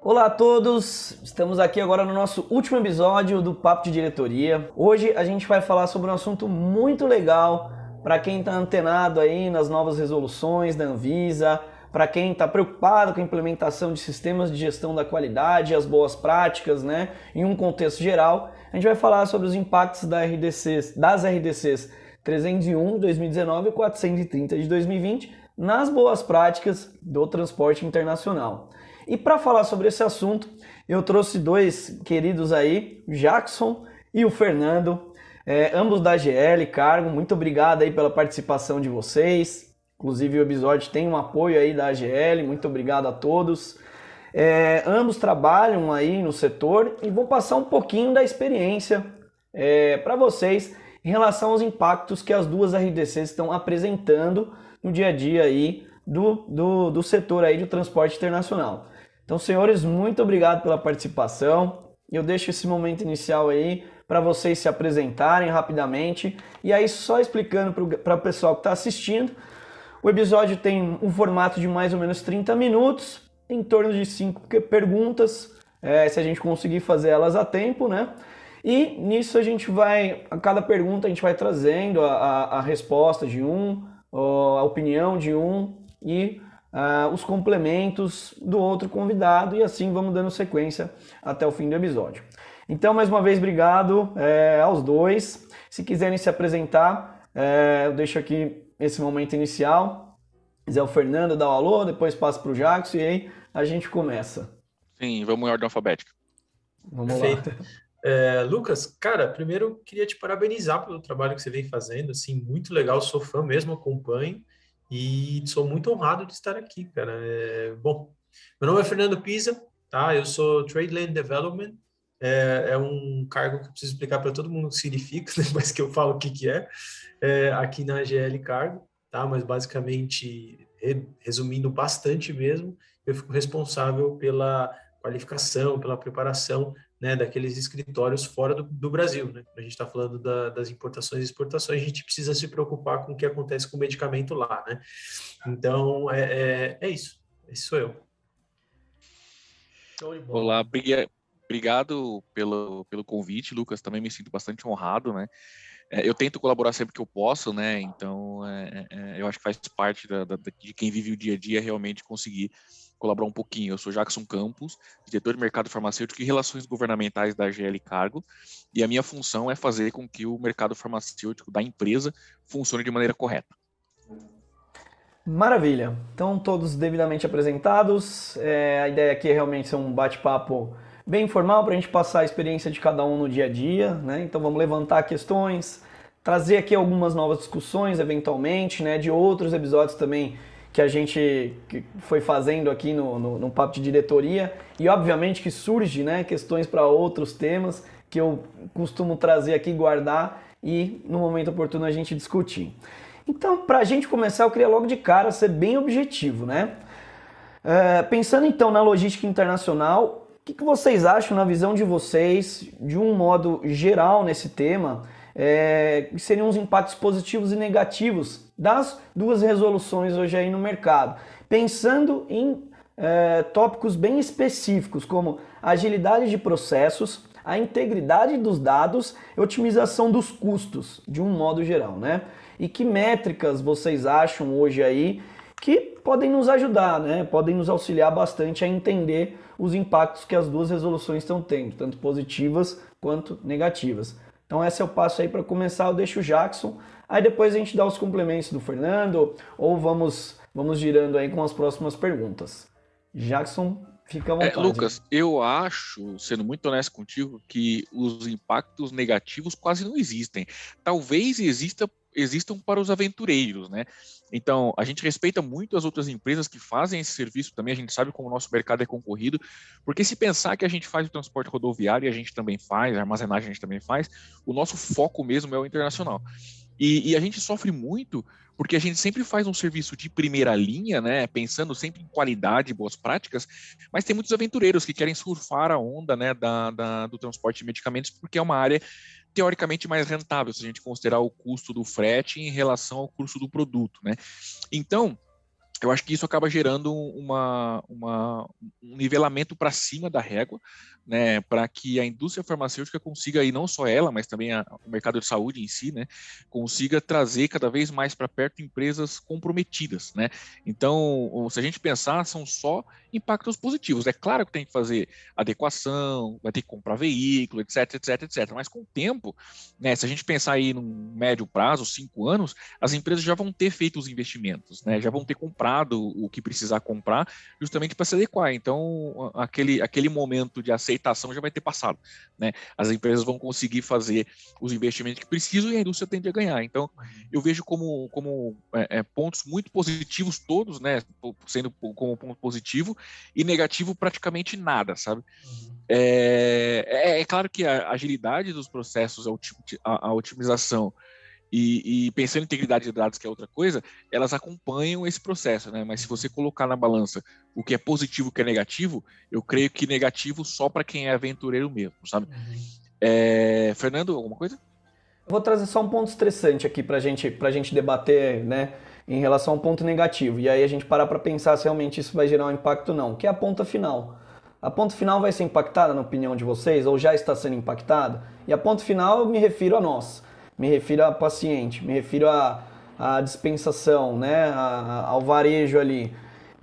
Olá a todos, estamos aqui agora no nosso último episódio do Papo de Diretoria. Hoje a gente vai falar sobre um assunto muito legal para quem está antenado aí nas novas resoluções da Anvisa, para quem está preocupado com a implementação de sistemas de gestão da qualidade, as boas práticas, né? Em um contexto geral, a gente vai falar sobre os impactos das RDCs 301 de 2019 e 430 de 2020 nas boas práticas do transporte internacional. E para falar sobre esse assunto, eu trouxe dois queridos aí, o Jackson e o Fernando, ambos da GL Cargo. Muito obrigado aí pela participação de vocês. Inclusive o episódio tem um apoio aí da AGL, muito obrigado a todos. Ambos trabalham aí no setor e vou passar um pouquinho da experiência para vocês em relação aos impactos que as duas RDCs estão apresentando no dia a dia aí do setor aí do transporte internacional. Então, senhores, muito obrigado pela participação. Eu deixo esse momento inicial aí para vocês se apresentarem rapidamente. E aí, só explicando para o pessoal que está assistindo, o episódio tem um formato de mais ou menos 30 minutos, em torno de 5 perguntas, se a gente conseguir fazer elas a tempo, né? E nisso a gente vai, a cada pergunta a gente vai trazendo a resposta de um, a opinião de um e os complementos do outro convidado, e assim vamos dando sequência até o fim do episódio. Então, mais uma vez, obrigado aos dois. Se quiserem se apresentar, eu deixo aqui esse momento inicial. Se quiser o Fernando dar o alô, depois passa para o Jackson e aí a gente começa. Sim, vamos em ordem alfabética. Vamos Perfeito. lá. Lucas, cara, primeiro queria te parabenizar pelo trabalho que você vem fazendo, assim, muito legal, sou fã mesmo, acompanho e sou muito honrado de estar aqui, cara. Bom, meu nome é Fernando Pisa, tá? Eu sou Trade Land Development, é um cargo que eu preciso explicar para todo mundo o que significa, depois que eu falo o que é, aqui na AGL Cargo, tá? Mas basicamente, resumindo bastante mesmo, eu fico responsável pela qualificação, pela preparação, né, daqueles escritórios fora do Brasil, né? A gente está falando das importações e exportações, a gente precisa se preocupar com o que acontece com o medicamento lá, né? Então, é isso. Esse sou eu. Show de bola. Olá, obrigado pelo convite, Lucas. Também me sinto bastante honrado, né? Eu tento colaborar sempre que eu posso, né? Então, eu acho que faz parte de quem vive o dia a dia realmente conseguir colaborar um pouquinho. Eu sou Jackson Campos, diretor de mercado farmacêutico e relações governamentais da GL Cargo, e a minha função é fazer com que o mercado farmacêutico da empresa funcione de maneira correta. Maravilha. Então, todos devidamente apresentados. A ideia aqui é realmente ser um bate-papo bem informal para a gente passar a experiência de cada um no dia a dia, né? Então, vamos levantar questões, trazer aqui algumas novas discussões, eventualmente, né? De outros episódios também que a gente foi fazendo aqui no Papo de Diretoria. E, obviamente, que surge, né, questões para outros temas que eu costumo trazer aqui, guardar e, no momento oportuno, a gente discutir. Então, para a gente começar, eu queria logo de cara ser bem objetivo, né? Pensando então na logística internacional, o que vocês acham, na visão de vocês, de um modo geral nesse tema, que seriam os impactos positivos e negativos das duas resoluções hoje aí no mercado? Pensando em tópicos bem específicos, como agilidade de processos, a integridade dos dados e otimização dos custos, de um modo geral, né? E que métricas vocês acham hoje aí que podem nos ajudar, né? Podem nos auxiliar bastante a entender os impactos que as duas resoluções estão tendo, tanto positivas quanto negativas. Então esse é o passo aí para começar, eu deixo o Jackson, aí depois a gente dá os complementos do Fernando, ou vamos girando aí com as próximas perguntas. Jackson, fica à vontade. Lucas, eu acho, sendo muito honesto contigo, que os impactos negativos quase não existem. Talvez existam para os aventureiros, né? Então, a gente respeita muito as outras empresas que fazem esse serviço também, a gente sabe como o nosso mercado é concorrido, porque se pensar que a gente faz o transporte rodoviário e a gente também faz, a armazenagem a gente também faz, o nosso foco mesmo é o internacional. E a gente sofre muito porque a gente sempre faz um serviço de primeira linha, né, pensando sempre em qualidade e boas práticas, mas tem muitos aventureiros que querem surfar a onda, né, do transporte de medicamentos, porque é uma área teoricamente mais rentável, se a gente considerar o custo do frete em relação ao custo do produto, né? Então, eu acho que isso acaba gerando um nivelamento para cima da régua, né, para que a indústria farmacêutica consiga, e não só ela, mas também o mercado de saúde em si, né, consiga trazer cada vez mais para perto empresas comprometidas, né. Então, se a gente pensar, são só impactos positivos. É claro que tem que fazer adequação, vai ter que comprar veículo, etc, etc, etc. Mas com o tempo, né, se a gente pensar aí num médio prazo, 5 anos, as empresas já vão ter feito os investimentos, né, já vão ter comprado o que precisar comprar, justamente para se adequar. Então, aquele momento de aceitação já vai ter passado, né? As empresas vão conseguir fazer os investimentos que precisam e a indústria tende a ganhar. Então, eu vejo como pontos muito positivos todos, né? Sendo como ponto positivo, e negativo praticamente nada, sabe? É claro que a agilidade dos processos, a otimização e pensando em integridade de dados, que é outra coisa, elas acompanham esse processo, né? Mas se você colocar na balança o que é positivo e o que é negativo, eu creio que negativo só para quem é aventureiro mesmo, sabe? Fernando, alguma coisa? Eu vou trazer só um ponto estressante aqui pra gente debater, né, em relação ao ponto negativo. E aí a gente parar para pensar se realmente isso vai gerar um impacto ou não, que é a ponta final. A ponta final vai ser impactada, na opinião de vocês, ou já está sendo impactada? E a ponta final eu me refiro a nós. Me refiro a paciente, me refiro à dispensação, né, ao varejo ali.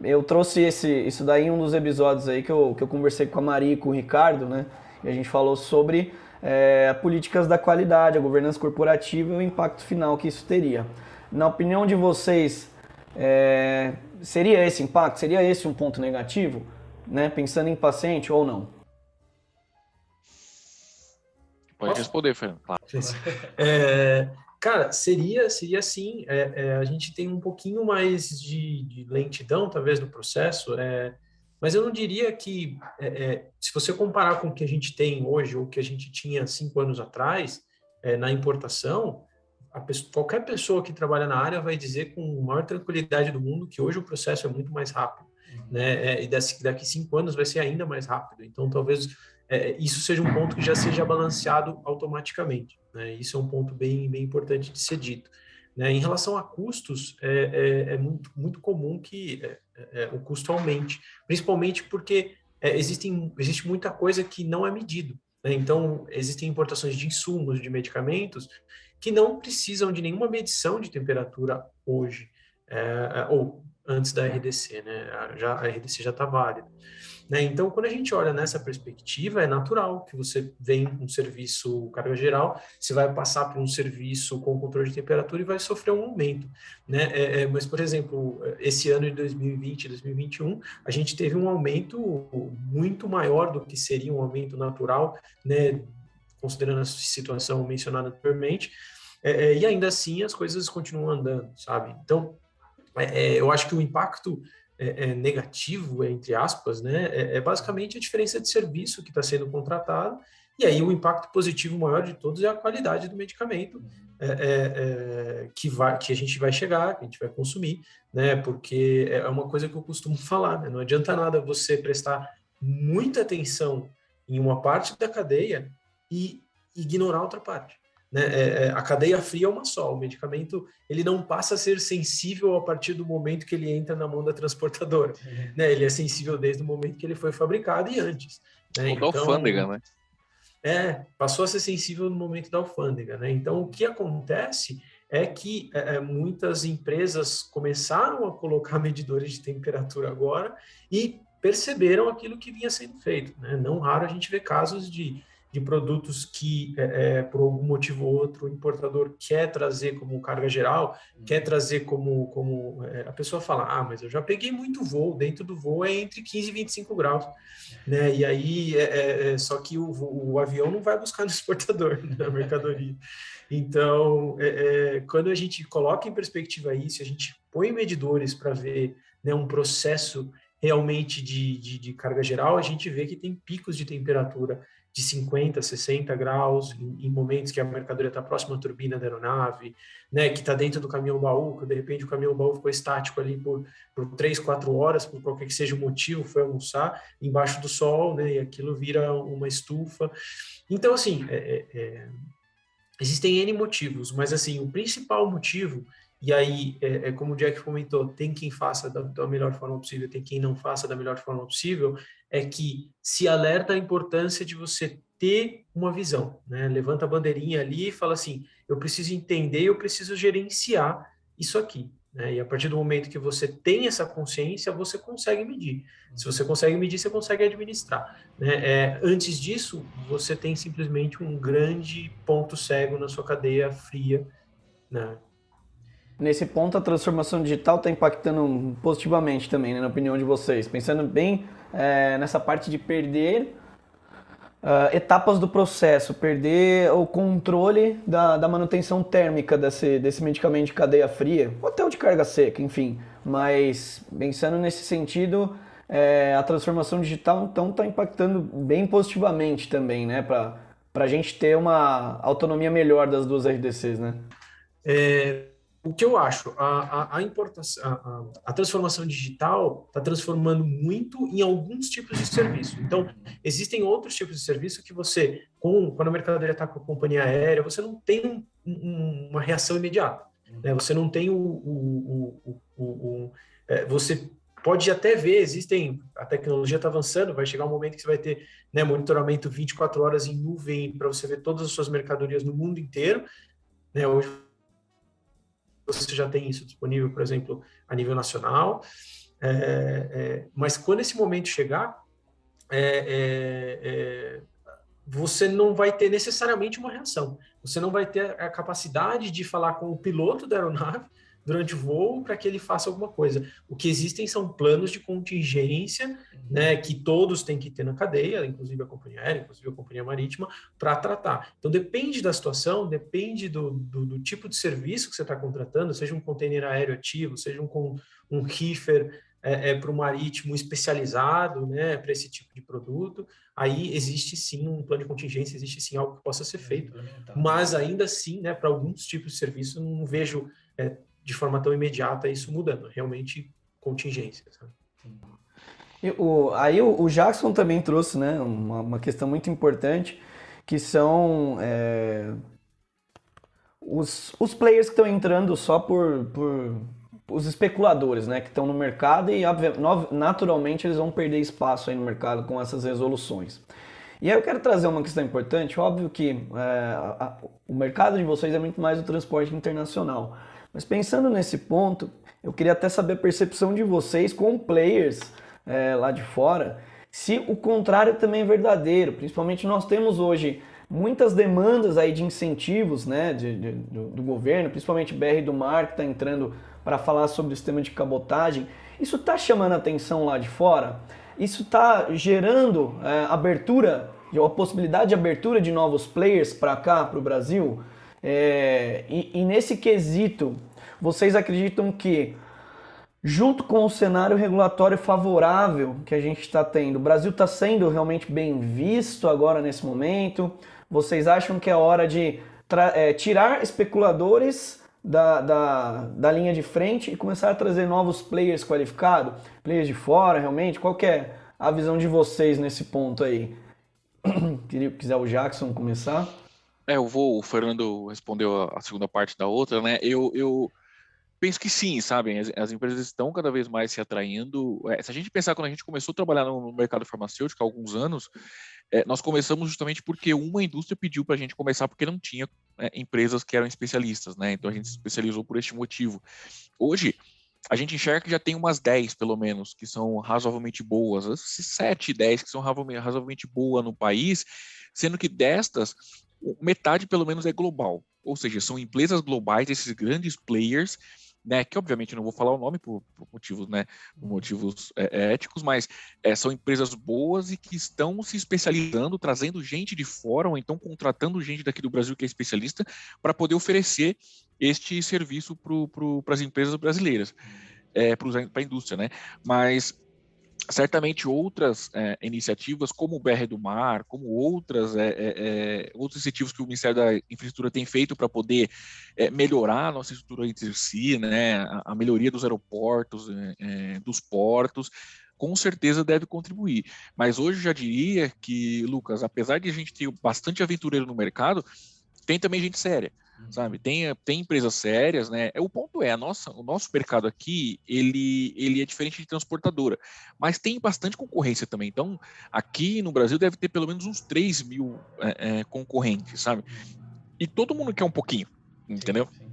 Eu trouxe isso daí em um dos episódios aí que eu conversei com a Maria e com o Ricardo, né, e a gente falou sobre políticas da qualidade, a governança corporativa e o impacto final que isso teria. Na opinião de vocês, seria esse impacto, seria esse um ponto negativo, né, pensando em paciente ou não? Pode responder, Fernando. Claro. Cara, seria sim. A gente tem um pouquinho mais de lentidão, talvez, no processo, mas eu não diria que, se você comparar com o que a gente tem hoje ou o que a gente tinha 5 anos atrás, na importação, qualquer pessoa que trabalha na área vai dizer com a maior tranquilidade do mundo que hoje o processo é muito mais rápido, né? E daqui 5 anos vai ser ainda mais rápido. Então, talvez isso seja um ponto que já seja balanceado automaticamente, né? Isso é um ponto bem, bem importante de ser dito, né? Em relação a custos, muito, muito comum que o custo aumente, principalmente porque existe muita coisa que não é medido, né? Então, existem importações de insumos, de medicamentos, que não precisam de nenhuma medição de temperatura hoje, ou antes da RDC, né? A RDC já está válida, né? Então, quando a gente olha nessa perspectiva, é natural que você vem um serviço carga geral, você vai passar por um serviço com controle de temperatura e vai sofrer um aumento, né? Mas, por exemplo, esse ano de 2020 e 2021, a gente teve um aumento muito maior do que seria um aumento natural, né? Considerando a situação mencionada anteriormente, e ainda assim as coisas continuam andando, sabe? Então, eu acho que o impacto negativo, entre aspas, né, é basicamente a diferença de serviço que está sendo contratado, e aí o impacto positivo maior de todos é a qualidade do medicamento que a gente vai chegar, que a gente vai consumir, né, porque é uma coisa que eu costumo falar, né, não adianta nada você prestar muita atenção em uma parte da cadeia e ignorar outra parte, né? A cadeia fria é uma só, o medicamento ele não passa a ser sensível a partir do momento que ele entra na mão da transportadora, né? Ele é sensível desde o momento que ele foi fabricado e antes, né? Ou da alfândega, né? Passou a ser sensível no momento da alfândega, né? Então, o que acontece é que muitas empresas começaram a colocar medidores de temperatura agora e perceberam aquilo que vinha sendo feito, né? Não raro a gente vê casos de produtos que, por algum motivo ou outro, o importador quer trazer como carga geral, quer trazer como a pessoa fala, mas eu já peguei muito voo, dentro do voo é entre 15 e 25 graus, né? E aí, só que o avião não vai buscar no exportador, na mercadoria. Então, quando a gente coloca em perspectiva isso, a gente põe medidores para ver, né, um processo realmente de carga geral, a gente vê que tem picos de temperatura de 50, 60 graus, em momentos que a mercadoria está próxima à turbina da aeronave, né, que está dentro do caminhão-baú, que de repente o caminhão-baú ficou estático ali por 3, 4 horas, por qualquer que seja o motivo, foi almoçar embaixo do sol, né, e aquilo vira uma estufa. Então, assim, existem N motivos, mas, assim, o principal motivo e aí, como o Jack comentou, tem quem faça da melhor forma possível, tem quem não faça da melhor forma possível, é que se alerta a importância de você ter uma visão, né? Levanta a bandeirinha ali e fala assim, eu preciso entender, eu preciso gerenciar isso aqui, né? E a partir do momento que você tem essa consciência, você consegue medir. Se você consegue medir, você consegue administrar, né? Antes disso, você tem simplesmente um grande ponto cego na sua cadeia fria, né? Nesse ponto, a transformação digital está impactando positivamente também, né, na opinião de vocês. Pensando bem nessa parte de perder etapas do processo, perder o controle da manutenção térmica desse medicamento de cadeia fria, ou até o de carga seca, enfim. Mas pensando nesse sentido, a transformação digital então está impactando bem positivamente também, né, para a gente ter uma autonomia melhor das duas RDCs, né? O que eu acho, a importação, a transformação digital está transformando muito em alguns tipos de serviço. Então, existem outros tipos de serviço que você, quando a mercadoria está com a companhia aérea, você não tem uma reação imediata. Né? Você não tem você pode até ver, a tecnologia está avançando, vai chegar um momento que você vai ter, né, monitoramento 24 horas em nuvem para você ver todas as suas mercadorias no mundo inteiro. Né? Hoje você já tem isso disponível, por exemplo, a nível nacional, mas quando esse momento chegar, você não vai ter necessariamente uma reação. Você não vai ter a capacidade de falar com o piloto da aeronave durante o voo para que ele faça alguma coisa. O que existem são planos de contingência, né, que todos têm que ter na cadeia, inclusive a companhia aérea, inclusive a companhia marítima, para tratar. Então, depende da situação, depende do tipo de serviço que você está contratando, seja um container aéreo ativo, seja um reefer para o marítimo especializado, né, para esse tipo de produto, aí existe sim um plano de contingência, existe sim algo que possa ser feito, mas ainda assim, né, para alguns tipos de serviço, não vejo de forma tão imediata isso mudando, realmente contingência. Sabe? Aí o Jackson também trouxe, né, uma questão muito importante, que são os players que estão entrando só por os especuladores, né, que estão no mercado e naturalmente eles vão perder espaço aí no mercado com essas resoluções. E aí eu quero trazer uma questão importante, óbvio que o mercado de vocês é muito mais o transporte internacional, mas pensando nesse ponto, eu queria até saber a percepção de vocês com players lá de fora, se o contrário também é verdadeiro, principalmente nós temos hoje muitas demandas aí de incentivos, né, do governo, principalmente BR do Mar, que está entrando para falar sobre o sistema de cabotagem. Isso está chamando a atenção lá de fora? Isso está gerando abertura, a possibilidade de abertura de novos players para cá, para o Brasil? E nesse quesito, vocês acreditam que, junto com o cenário regulatório favorável que a gente está tendo, o Brasil está sendo realmente bem visto agora nesse momento? Vocês acham que é hora de tirar especuladores da linha de frente e começar a trazer novos players qualificados? Players de fora, realmente? Qual que é a visão de vocês nesse ponto aí? Quiser o Jackson começar? O Fernando respondeu a segunda parte da outra, né? Eu penso que sim, sabem? As empresas estão cada vez mais se atraindo. Se a gente pensar quando a gente começou a trabalhar no mercado farmacêutico há alguns anos, nós começamos justamente porque uma indústria pediu para a gente começar porque não tinha empresas que eram especialistas, né? Então a gente se especializou por este motivo. Hoje, a gente enxerga que já tem umas 10, pelo menos, que são razoavelmente boas, 7, 10 que são razoavelmente boas no país, sendo que destas, metade pelo menos é global. Ou seja, são empresas globais, esses grandes players, né, que obviamente eu não vou falar o nome por motivos, né, por motivos éticos, mas são empresas boas e que estão se especializando, trazendo gente de fora, ou então contratando gente daqui do Brasil que é especialista, para poder oferecer este serviço para as empresas brasileiras, para a indústria, né? Mas certamente outras iniciativas, como o BR do Mar, como outros incentivos que o Ministério da Infraestrutura tem feito para poder melhorar a nossa estrutura entre si, né, a melhoria dos aeroportos, dos portos, com certeza deve contribuir. Mas hoje eu já diria que, Lucas, apesar de a gente ter bastante aventureiro no mercado, tem também gente séria, sabe? Tem empresas sérias, né? O ponto é, o nosso mercado aqui, ele é diferente de transportadora, mas tem bastante concorrência também. Então, aqui no Brasil deve ter pelo menos uns 3 mil concorrentes, sabe? E todo mundo quer um pouquinho, entendeu? Sim.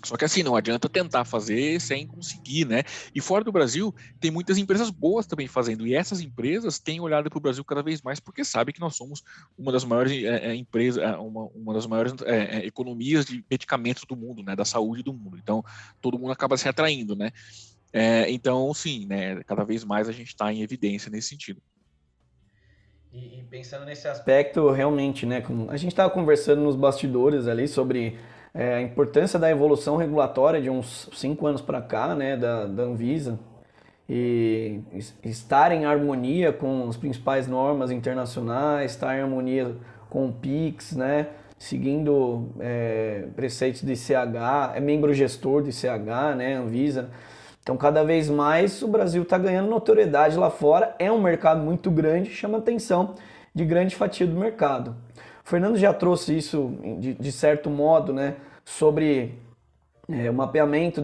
Só que assim, não adianta tentar fazer sem conseguir, né? E fora do Brasil, tem muitas empresas boas também fazendo. E essas empresas têm olhado para o Brasil cada vez mais porque sabem que nós somos uma das maiores empresas, uma das maiores economias de medicamentos do mundo, né? Da saúde do mundo. Então, todo mundo acaba se atraindo, né? Então, sim, né? Cada vez mais a gente está em evidência nesse sentido. E pensando nesse aspecto, realmente, né? A gente estava conversando nos bastidores ali sobre a importância da evolução regulatória de uns 5 anos para cá, né, da Anvisa, e estar em harmonia com as principais normas internacionais, estar em harmonia com o PIX, né, seguindo preceitos de ICH, é membro gestor do ICH, né, Anvisa. Então, cada vez mais o Brasil está ganhando notoriedade lá fora, é um mercado muito grande, chama atenção de grande fatia do mercado. O Fernando já trouxe isso de certo modo, né, sobre o mapeamento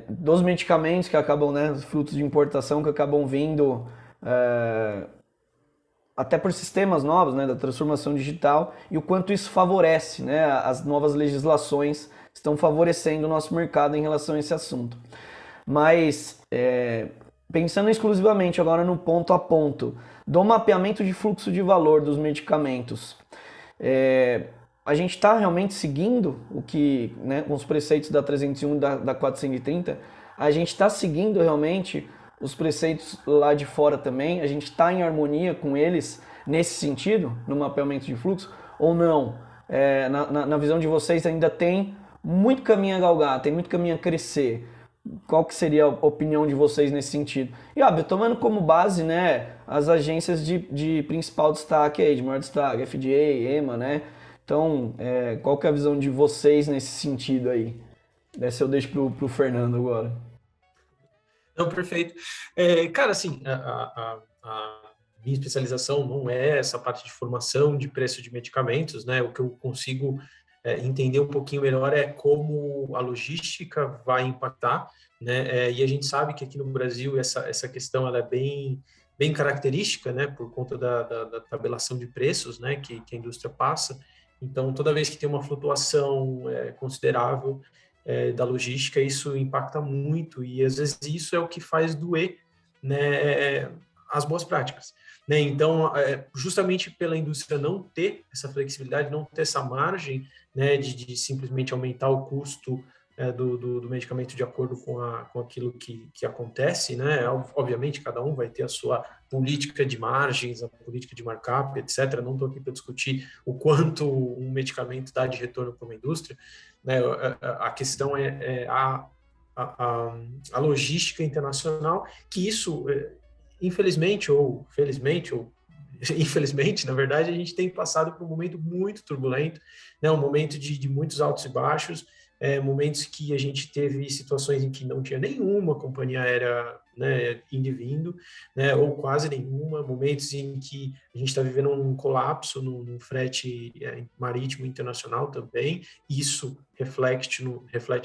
dos medicamentos que acabam, né, os frutos de importação que acabam vindo até por sistemas novos, né, da transformação digital, e o quanto isso favorece, né, as novas legislações estão favorecendo o nosso mercado em relação a esse assunto. Mas, pensando exclusivamente agora no ponto a ponto do mapeamento de fluxo de valor dos medicamentos, a gente está realmente seguindo o que, né, os preceitos da 301 e da 430, a gente está seguindo realmente os preceitos lá de fora também, a gente está em harmonia com eles nesse sentido, no mapeamento de fluxo, ou não? Na visão de vocês ainda tem muito caminho a galgar, tem muito caminho a crescer. Qual que seria a opinião de vocês nesse sentido? E óbvio, tomando como base, né, as agências de principal destaque aí, de maior destaque, FDA, EMA, né? Então, qual que é a visão de vocês nesse sentido aí? Dessa eu deixo pro Fernando agora. Não, perfeito. Cara, assim, a minha especialização não é essa parte de formação de preço de medicamentos, né? O que eu consigo entender um pouquinho melhor é como a logística vai impactar, né? E a gente sabe que aqui no Brasil essa questão ela é bem característica, né? Por conta da tabelação de preços, né? Que a indústria passa. Então, toda vez que tem uma flutuação considerável da logística, isso impacta muito e às vezes isso é o que faz doer, né, as boas práticas, né? Então, justamente pela indústria não ter essa flexibilidade, não ter essa margem, né, de simplesmente aumentar o custo do medicamento de acordo com aquilo que acontece, né? Obviamente, cada um vai ter a sua política de margens, a política de markup, etc. Não estou aqui para discutir o quanto um medicamento dá de retorno para uma indústria, né? A questão é a logística internacional, que isso, infelizmente ou felizmente, ou infelizmente, na verdade, a gente tem passado por um momento muito turbulento, né? Um momento de muitos altos e baixos, momentos que a gente teve situações em que não tinha nenhuma companhia aérea, né, indo e vindo, né, ou quase nenhuma, momentos em que a gente está vivendo um colapso no frete marítimo internacional também, isso reflete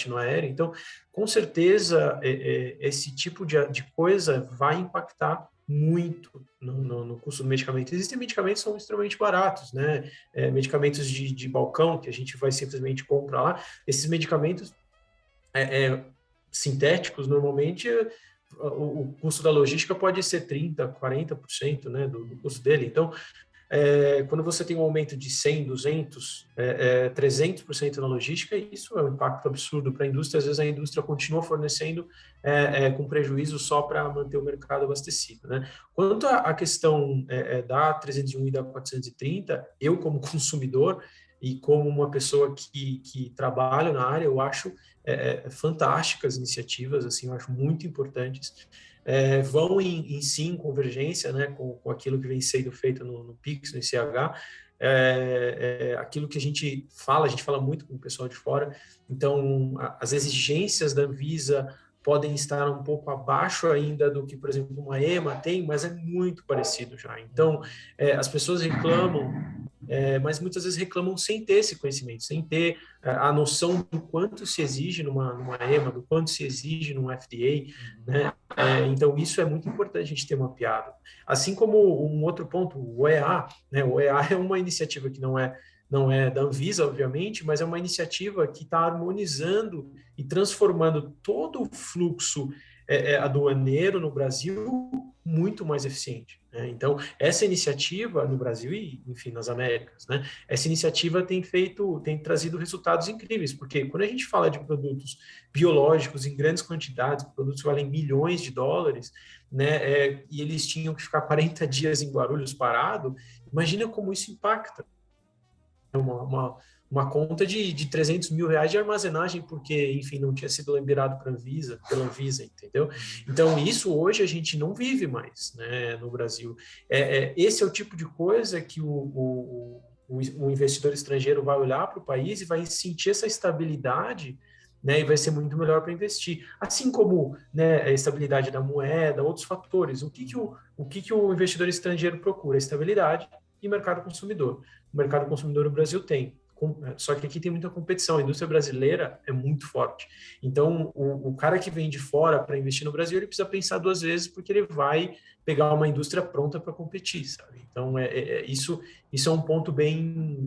no aéreo. Então, com certeza, esse tipo de coisa vai impactar muito no custo do medicamento. Existem medicamentos que são extremamente baratos, né? Medicamentos de balcão, que a gente vai simplesmente comprar lá. Esses medicamentos sintéticos, normalmente, o custo da logística pode ser 30%, 40%, né, do custo dele. Então, quando você tem um aumento de 100%, 200%, 300% na logística, isso é um impacto absurdo para a indústria. Às vezes a indústria continua fornecendo com prejuízo só para manter o mercado abastecido, né? Quanto à questão da 301 e da 430, eu como consumidor e como uma pessoa que trabalha na área, eu acho fantásticas iniciativas, assim, eu acho muito importantes. Vão em convergência, né, com aquilo que vem sendo feito no PIX, no ICH, aquilo que a gente fala muito com o pessoal de fora. Então, as exigências da Anvisa podem estar um pouco abaixo ainda do que, por exemplo, uma EMA tem, mas é muito parecido já. Então, as pessoas reclamam mas muitas vezes reclamam sem ter esse conhecimento, sem ter a noção do quanto se exige numa EMA, do quanto se exige num FDA, né? Então, isso é muito importante a gente ter mapeado. Assim como um outro ponto, o OEA, né? O OEA é uma iniciativa que não é da Anvisa, obviamente, mas é uma iniciativa que está harmonizando e transformando todo o fluxo aduaneiro no Brasil muito mais eficiente, né? Então, essa iniciativa no Brasil e, enfim, nas Américas, né? Essa iniciativa tem trazido resultados incríveis, porque quando a gente fala de produtos biológicos em grandes quantidades, produtos que valem milhões de dólares, né? E eles tinham que ficar 40 dias em Guarulhos parado, imagina como isso impacta uma conta de 300 mil reais de armazenagem, porque, enfim, não tinha sido liberado pela Anvisa, entendeu? Então, isso hoje a gente não vive mais, né, no Brasil. Esse é o tipo de coisa que o investidor estrangeiro vai olhar para o país e vai sentir essa estabilidade, né, e vai ser muito melhor para investir. Assim como, né, a estabilidade da moeda, outros fatores. O que o investidor estrangeiro procura? Estabilidade e mercado consumidor. O mercado consumidor no Brasil tem. Só que aqui tem muita competição. A indústria brasileira é muito forte. Então, o cara que vem de fora para investir no Brasil, ele precisa pensar duas vezes, porque ele vai pegar uma indústria pronta para competir, sabe? Então, isso é um ponto bem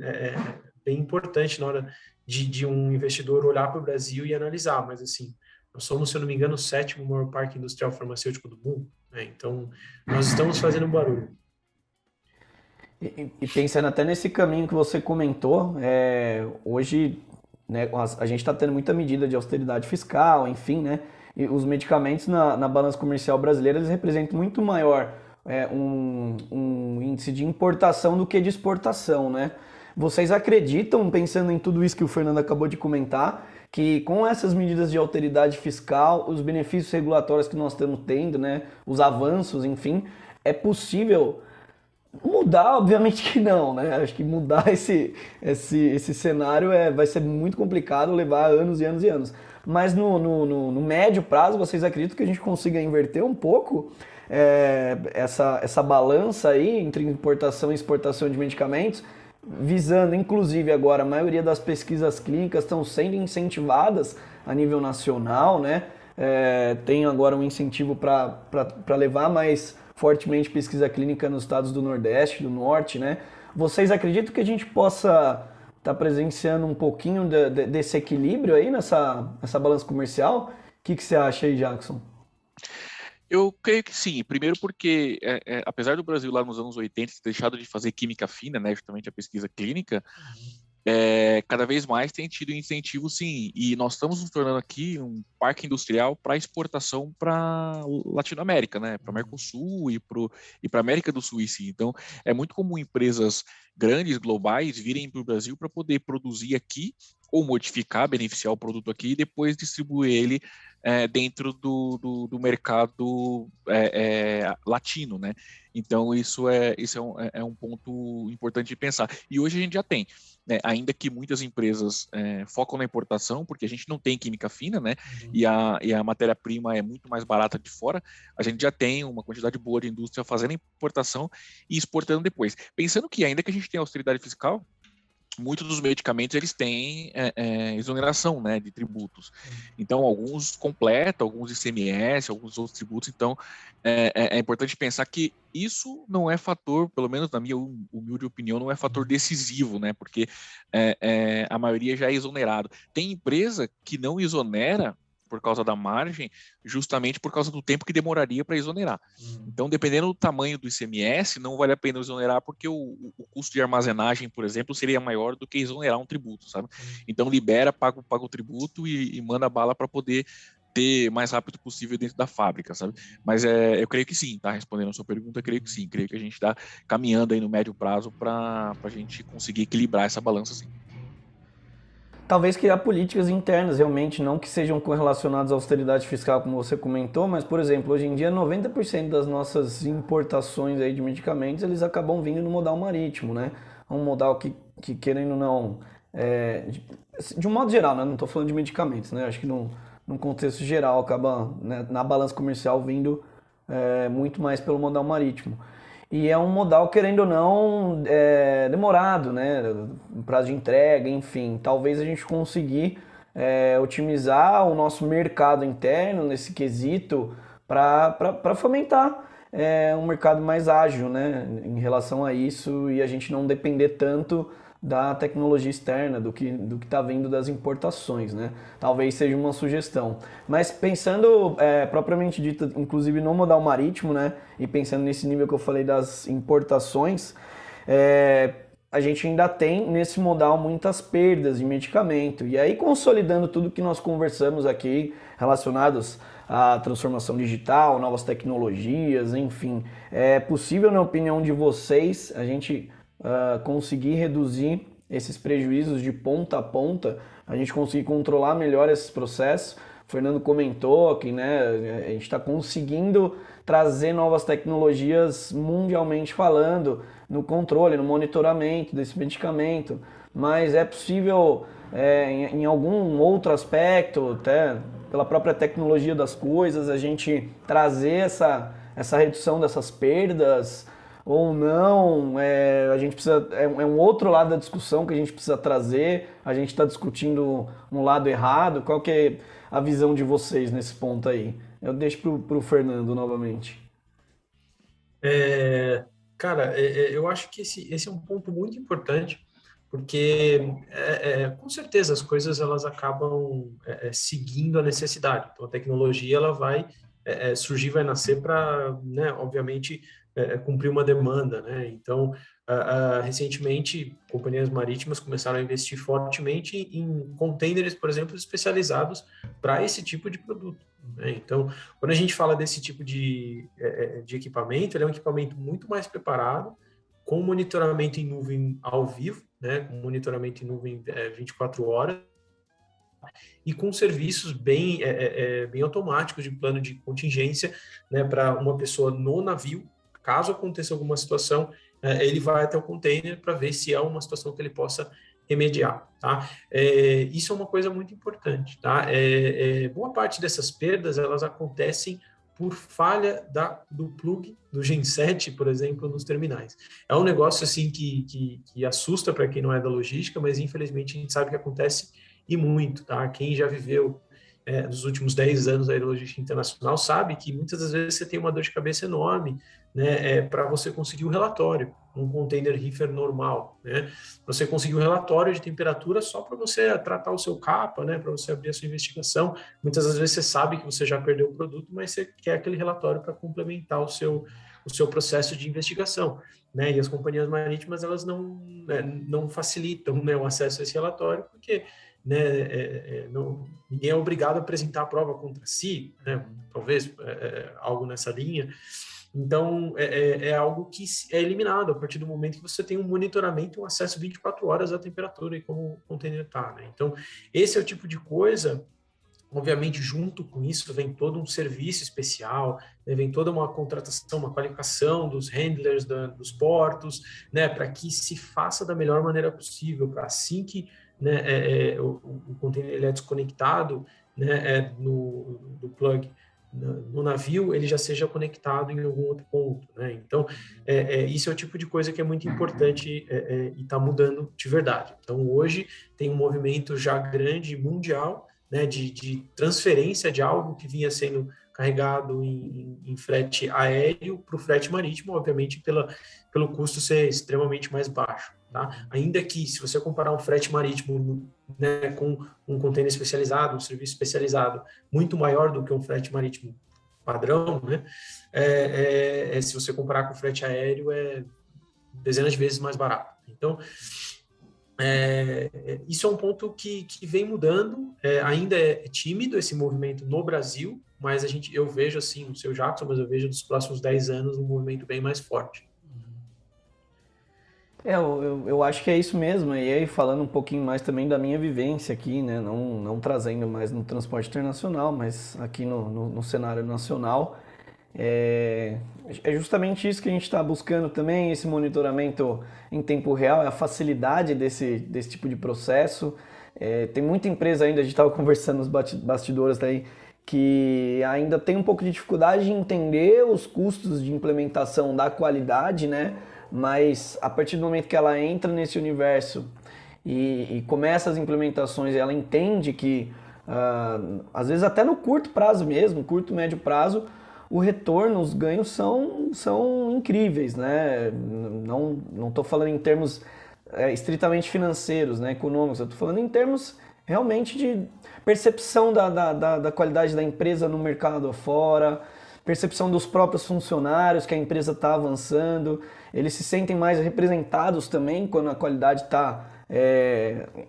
importante na hora de um investidor olhar para o Brasil e analisar. Mas, assim, nós somos, se eu não me engano, o 7º maior parque industrial farmacêutico do mundo, né? Então, nós estamos fazendo barulho. E pensando até nesse caminho que você comentou, hoje, né, a gente está tendo muita medida de austeridade fiscal, enfim, né? E os medicamentos na balança comercial brasileira, eles representam muito maior um índice de importação do que de exportação, né? Vocês acreditam, pensando em tudo isso que o Fernando acabou de comentar, que com essas medidas de austeridade fiscal, os benefícios regulatórios que nós estamos tendo, né, os avanços, enfim, é possível mudar? Obviamente que não, né? Acho que mudar esse cenário vai ser muito complicado, levar anos e anos e anos. Mas no médio prazo, vocês acreditam que a gente consiga inverter um pouco essa balança aí entre importação e exportação de medicamentos, visando, inclusive, agora a maioria das pesquisas clínicas estão sendo incentivadas a nível nacional, né? Tem agora um incentivo para levar mais fortemente pesquisa clínica nos estados do Nordeste, do Norte, né? Vocês acreditam que a gente possa estar presenciando um pouquinho desse equilíbrio aí nessa balança comercial? O que você acha aí, Jackson? Eu creio que sim. Primeiro porque, apesar do Brasil lá nos anos 80 ter deixado de fazer química fina, né, justamente a pesquisa clínica, cada vez mais tem tido incentivo, sim, e nós estamos nos tornando aqui um parque industrial para exportação para Latinoamérica, né, para Mercosul e para América do Sul, sim. Então, é muito comum empresas grandes, globais, virem para o Brasil para poder produzir aqui ou modificar, beneficiar o produto aqui e depois distribuir ele dentro do mercado latino, né? Então, isso é um ponto importante de pensar. E hoje a gente já tem, né? Ainda que muitas empresas focam na importação, porque a gente não tem química fina, né? E a matéria-prima é muito mais barata de fora, a gente já tem uma quantidade boa de indústria fazendo importação e exportando depois. Pensando que ainda que a gente tenha austeridade fiscal, muitos dos medicamentos eles têm exoneração, né, de tributos. Então, alguns completam, alguns ICMS, alguns outros tributos. Então, é importante pensar que isso não é fator, pelo menos na minha humilde opinião, não é fator decisivo, né, porque a maioria já é exonerado. Tem empresa que não exonera por causa da margem, justamente por causa do tempo que demoraria para exonerar. Então, dependendo do tamanho do ICMS, não vale a pena exonerar porque o custo de armazenagem, por exemplo, seria maior do que exonerar um tributo, sabe? Então, libera, paga o tributo e manda bala para poder ter mais rápido possível dentro da fábrica, sabe? Mas eu creio que sim, tá? Respondendo a sua pergunta, creio que sim. Creio que a gente está caminhando aí no médio prazo para a gente conseguir equilibrar essa balança, sim. Talvez criar políticas internas, realmente, não que sejam correlacionadas à austeridade fiscal, como você comentou, mas, por exemplo, hoje em dia, 90% das nossas importações aí de medicamentos, eles acabam vindo no modal marítimo, né? Um modal que querendo ou não, de um modo geral, né? Não estou falando de medicamentos, né? Acho que num contexto geral acaba, né, na balança comercial vindo muito mais pelo modal marítimo. e é um modal, querendo ou não, demorado, né? Prazo de entrega, enfim. Talvez a gente conseguir otimizar o nosso mercado interno nesse quesito para fomentar um mercado mais ágil, né? Em relação a isso e a gente não depender tanto da tecnologia externa, do que está vindo das importações, né? Talvez seja uma sugestão. Mas pensando propriamente dito, inclusive no modal marítimo, né? E pensando nesse nível que eu falei das importações, a gente ainda tem nesse modal muitas perdas de medicamento. E aí, consolidando tudo que nós conversamos aqui, relacionados à transformação digital, novas tecnologias, enfim, é possível, na opinião de vocês, a gente conseguir reduzir esses prejuízos de ponta a ponta, a gente conseguir controlar melhor esses processos. O Fernando comentou que, né, a gente está conseguindo trazer novas tecnologias mundialmente falando, no controle, no monitoramento desse medicamento, mas é possível em algum outro aspecto, até pela própria tecnologia das coisas, a gente trazer essa redução dessas perdas ou não, a gente precisa, um outro lado da discussão que a gente precisa trazer, a gente está discutindo um lado errado. Qual que é a visão de vocês nesse ponto aí? Eu deixo para o Fernando novamente. Cara, eu acho que esse é um ponto muito importante, porque com certeza as coisas elas acabam seguindo a necessidade. Então a tecnologia ela vai surgir, vai nascer para, né, obviamente, cumprir uma demanda, né? Então recentemente companhias marítimas começaram a investir fortemente em containers, por exemplo, especializados para esse tipo de produto, né? Então, quando a gente fala desse tipo de equipamento, ele é um equipamento muito mais preparado, com monitoramento em nuvem ao vivo, né? Com monitoramento em nuvem 24 horas, e com serviços bem automáticos de plano de contingência, né? Para uma pessoa no navio, caso aconteça alguma situação, ele vai até o container para ver se é uma situação que ele possa remediar, tá? Isso é uma coisa muito importante, tá? Boa parte dessas perdas, elas acontecem por falha do plug do genset, por exemplo, nos terminais. É um negócio assim que assusta para quem não é da logística, mas infelizmente a gente sabe que acontece e muito, tá? Quem já viveu nos últimos 10 anos aí da logística internacional sabe que muitas das vezes você tem uma dor de cabeça enorme, né, para você conseguir o relatório, um container reefer normal, né? Você conseguir um relatório de temperatura só para você tratar o seu CAPA, né, para você abrir a sua investigação. Muitas das vezes você sabe que você já perdeu o produto, mas você quer aquele relatório para complementar o seu processo de investigação, né? E as companhias marítimas, elas não facilitam, né, o acesso a esse relatório, porque, né, ninguém é obrigado a apresentar a prova contra si, né? Talvez algo nessa linha. Então, é algo que é eliminado a partir do momento que você tem um monitoramento e um acesso 24 horas à temperatura e como o container está, né? Então, esse é o tipo de coisa. Obviamente, junto com isso, vem todo um serviço especial, né? Vem toda uma contratação, uma qualificação dos handlers dos portos, né? Para que se faça da melhor maneira possível, para assim que, né, o container ele é desconectado, né, do plug no navio, ele já seja conectado em algum outro ponto, né? Então, isso é o tipo de coisa que é muito importante e está mudando de verdade. Então, hoje tem um movimento já grande, mundial, né, de transferência de algo que vinha sendo carregado em frete aéreo para o frete marítimo, obviamente pelo custo ser extremamente mais baixo, tá? Ainda que, se você comparar um frete marítimo, né, com um container especializado, um serviço especializado muito maior do que um frete marítimo padrão, né, se você comparar com o frete aéreo, é dezenas de vezes mais barato. Então, isso é um ponto que vem mudando, ainda é tímido esse movimento no Brasil, mas eu vejo assim, o seu Jackson, mas eu vejo nos próximos 10 anos um movimento bem mais forte. Eu acho que é isso mesmo, e aí falando um pouquinho mais também da minha vivência aqui, né, não trazendo mais no transporte internacional, mas aqui no cenário nacional, é justamente isso que a gente está buscando também, esse monitoramento em tempo real, a facilidade desse tipo de processo. Tem muita empresa ainda, a gente estava conversando nos bastidores aí, que ainda tem um pouco de dificuldade de entender os custos de implementação da qualidade, né? Mas a partir do momento que ela entra nesse universo e começa as implementações, ela entende que, às vezes até no curto prazo mesmo, curto, médio prazo, o retorno, os ganhos são incríveis, né? Não estou falando em termos estritamente financeiros, né, econômicos, eu estou falando em termos realmente de percepção da qualidade da empresa no mercado afora, percepção dos próprios funcionários que a empresa está avançando, eles se sentem mais representados também quando a qualidade está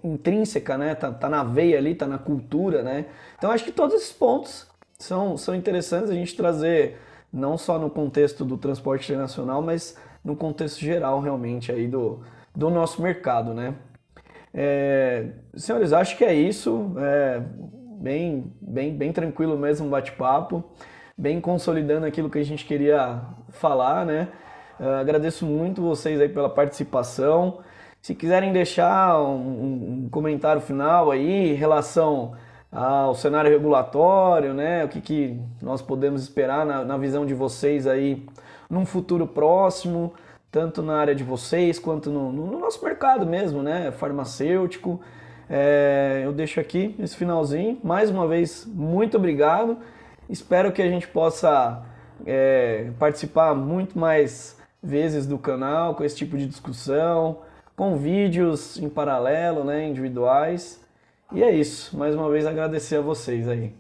intrínseca, né? Tá na veia ali, tá na cultura, né? Então acho que todos esses pontos são interessantes a gente trazer não só no contexto do transporte internacional, mas no contexto geral realmente aí do nosso mercado, né? Senhores, acho que é isso. Bem tranquilo mesmo o bate-papo, bem consolidando aquilo que a gente queria falar, né? Agradeço muito vocês aí pela participação. Se quiserem deixar um comentário final aí em relação ao cenário regulatório, né? O que nós podemos esperar na visão de vocês aí num futuro próximo, tanto na área de vocês quanto no nosso mercado mesmo, né? Farmacêutico. Eu deixo aqui esse finalzinho. Mais uma vez, muito obrigado. Espero que a gente possa participar muito mais vezes do canal com esse tipo de discussão, com vídeos em paralelo, né? Individuais. E é isso. Mais uma vez, agradecer a vocês aí.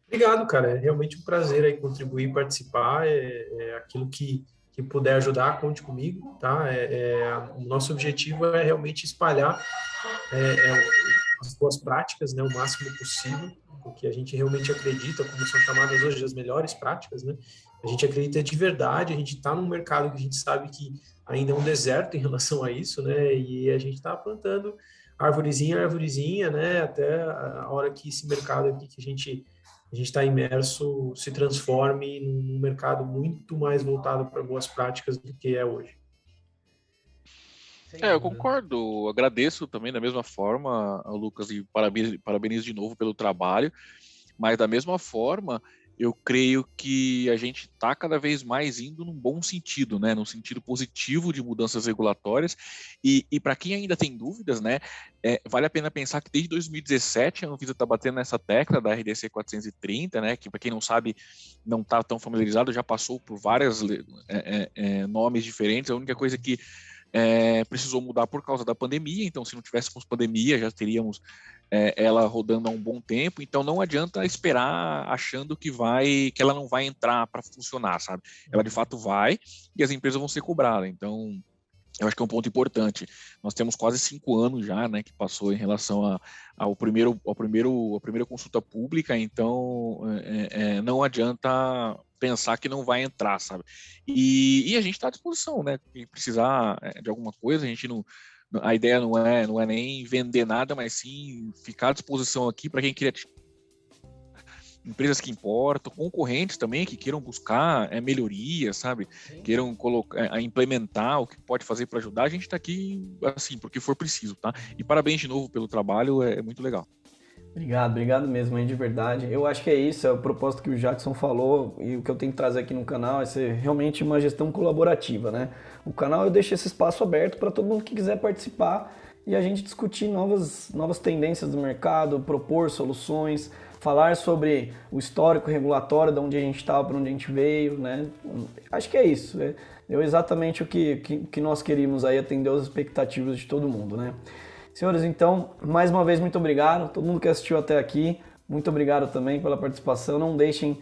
Obrigado, cara. É realmente um prazer aí contribuir, participar. Aquilo que puder ajudar, conte comigo, tá? O nosso objetivo é realmente espalhar as boas práticas, né, o máximo possível, porque a gente realmente acredita, como são chamadas hoje as melhores práticas, né? A gente acredita de verdade, a gente está num mercado que a gente sabe que ainda é um deserto em relação a isso, né? E a gente está plantando arvorezinha, né? Até a hora que esse mercado aqui que a gente está imerso se transforme num mercado muito mais voltado para boas práticas do que é hoje. Eu concordo, agradeço também da mesma forma, Lucas, e parabenizo de novo pelo trabalho, mas da mesma forma, eu creio que a gente está cada vez mais indo num bom sentido, né, num sentido positivo de mudanças regulatórias, e para quem ainda tem dúvidas, né, vale a pena pensar que desde 2017 a Anvisa está batendo nessa tecla da RDC 430, né, que para quem não sabe, não está tão familiarizado, já passou por vários nomes diferentes, a única coisa que precisou mudar por causa da pandemia, então se não tivéssemos pandemia já teríamos ela rodando há um bom tempo, então não adianta esperar achando que ela não vai entrar para funcionar, sabe? Ela de fato vai e as empresas vão ser cobradas, então eu acho que é um ponto importante. Nós temos quase 5 anos já, né, que passou em relação a primeira consulta pública, então não adianta pensar que não vai entrar, sabe? E a gente está à disposição, né? Quem precisar de alguma coisa, a ideia não é nem vender nada, mas sim ficar à disposição aqui para quem queria empresas que importam, concorrentes também que queiram buscar melhorias, sabe? Sim. Queiram implementar o que pode fazer para ajudar, a gente está aqui assim, porque for preciso, tá? E parabéns de novo pelo trabalho, é muito legal. Obrigado mesmo, hein, de verdade. Eu acho que é isso, é o propósito que o Jackson falou e o que eu tenho que trazer aqui no canal é ser realmente uma gestão colaborativa, né? O canal eu deixo esse espaço aberto para todo mundo que quiser participar e a gente discutir novas tendências do mercado, propor soluções, falar sobre o histórico regulatório, de onde a gente estava, para onde a gente veio, né? Acho que é isso, é exatamente o que nós queríamos aí, atender as expectativas de todo mundo, né? Senhores, então, mais uma vez, muito obrigado. Todo mundo que assistiu até aqui, muito obrigado também pela participação. Não deixem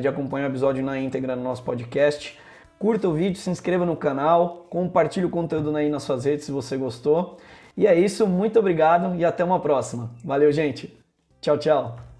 de acompanhar o episódio na íntegra no nosso podcast. Curta o vídeo, se inscreva no canal, compartilhe o conteúdo aí nas suas redes se você gostou. E é isso, muito obrigado e até uma próxima. Valeu, gente. Tchau, tchau.